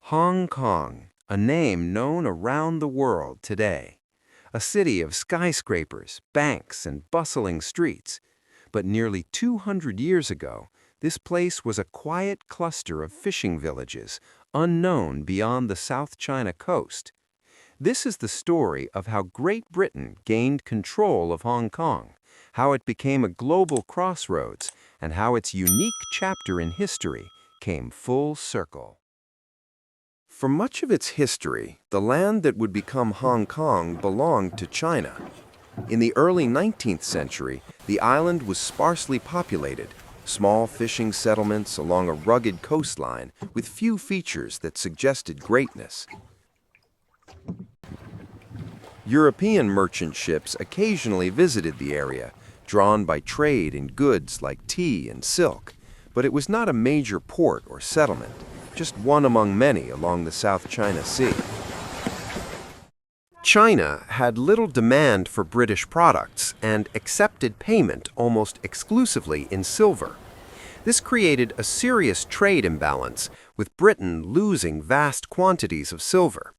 Hong Kong, a name known around the world today. A city of skyscrapers, banks, and bustling streets. But nearly 200 years ago, this place was a quiet cluster of fishing villages, unknown beyond the South China coast. This is the story of how Great Britain gained control of Hong Kong, how it became a global crossroads, and how its unique chapter in history came full circle. For much of its history, the land that would become Hong Kong belonged to China. In the early 19th century, the island was sparsely populated, small fishing settlements along a rugged coastline with few features that suggested greatness. European merchant ships occasionally visited the area, drawn by trade in goods like tea and silk, but it was not a major port or settlement, just one among many along the South China Sea. China had little demand for British products and accepted payment almost exclusively in silver. This created a serious trade imbalance, with Britain losing vast quantities of silver.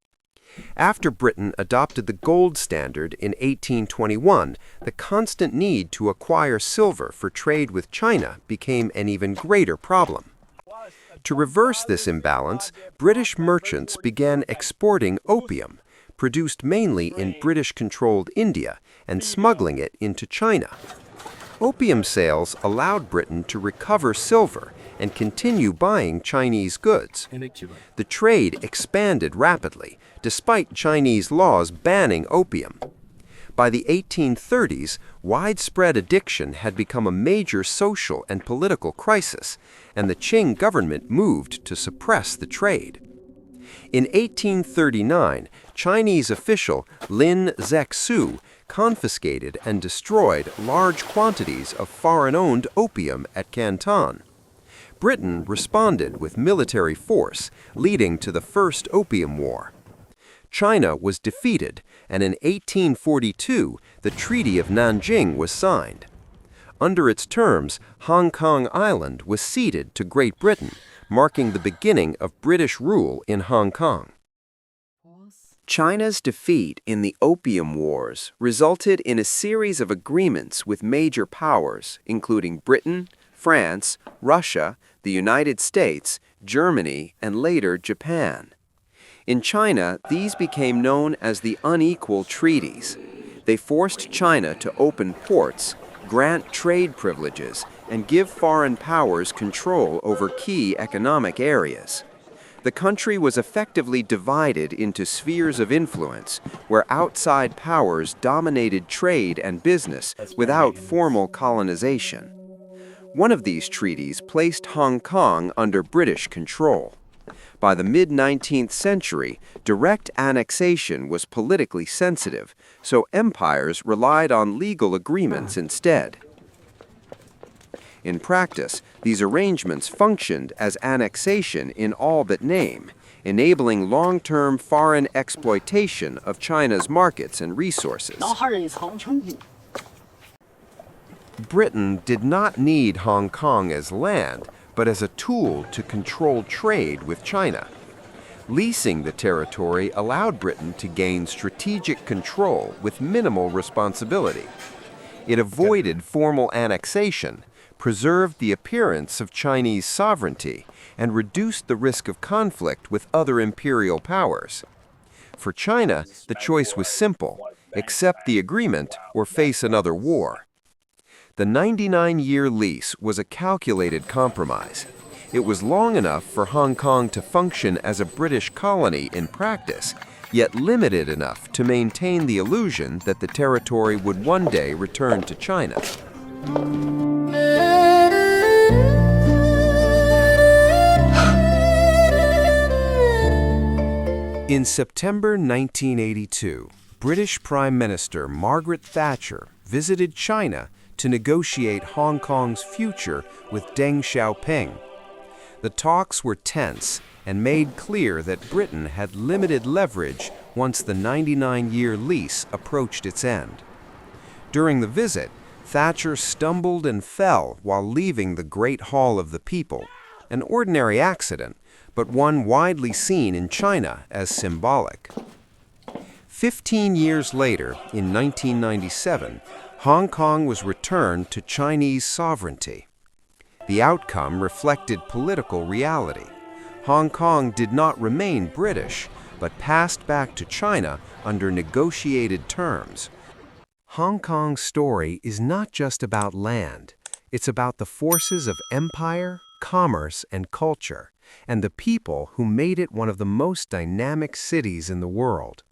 After Britain adopted the gold standard in 1821, the constant need to acquire silver for trade with China became an even greater problem. To reverse this imbalance, British merchants began exporting opium, produced mainly in British-controlled India, and smuggling it into China. Opium sales allowed Britain to recover silver and continue buying Chinese goods. The trade expanded rapidly, despite Chinese laws banning opium. By the 1830s, widespread addiction had become a major social and political crisis, and the Qing government moved to suppress the trade. In 1839, Chinese official Lin Zexu confiscated and destroyed large quantities of foreign-owned opium at Canton. Britain responded with military force, leading to the First Opium War. China was defeated, and in 1842, the Treaty of Nanjing was signed. Under its terms, Hong Kong Island was ceded to Great Britain, marking the beginning of British rule in Hong Kong. China's defeat in the Opium Wars resulted in a series of agreements with major powers, including Britain, France, Russia, the United States, Germany, and later Japan. In China, these became known as the Unequal Treaties. They forced China to open ports, grant trade privileges, and give foreign powers control over key economic areas. The country was effectively divided into spheres of influence, where outside powers dominated trade and business without formal colonization. One of these treaties placed Hong Kong under British control. By the mid-19th century, direct annexation was politically sensitive, so empires relied on legal agreements instead. In practice, these arrangements functioned as annexation in all but name, enabling long-term foreign exploitation of China's markets and resources. Britain did not need Hong Kong as land, but as a tool to control trade with China. Leasing the territory allowed Britain to gain strategic control with minimal responsibility. It avoided formal annexation, preserved the appearance of Chinese sovereignty, and reduced the risk of conflict with other imperial powers. For China, the choice was simple: accept the agreement or face another war. The 99-year lease was a calculated compromise. It was long enough for Hong Kong to function as a British colony in practice, yet limited enough to maintain the illusion that the territory would one day return to China. In September 1982, British Prime Minister Margaret Thatcher visited China to negotiate Hong Kong's future with Deng Xiaoping. The talks were tense and made clear that Britain had limited leverage once the 99-year lease approached its end. During the visit, Thatcher stumbled and fell while leaving the Great Hall of the People, an ordinary accident, but one widely seen in China as symbolic. 15 years later, in 1997, Hong Kong was returned to Chinese sovereignty. The outcome reflected political reality. Hong Kong did not remain British, but passed back to China under negotiated terms. Hong Kong's story is not just about land. It's about the forces of empire, commerce, and culture, and the people who made it one of the most dynamic cities in the world.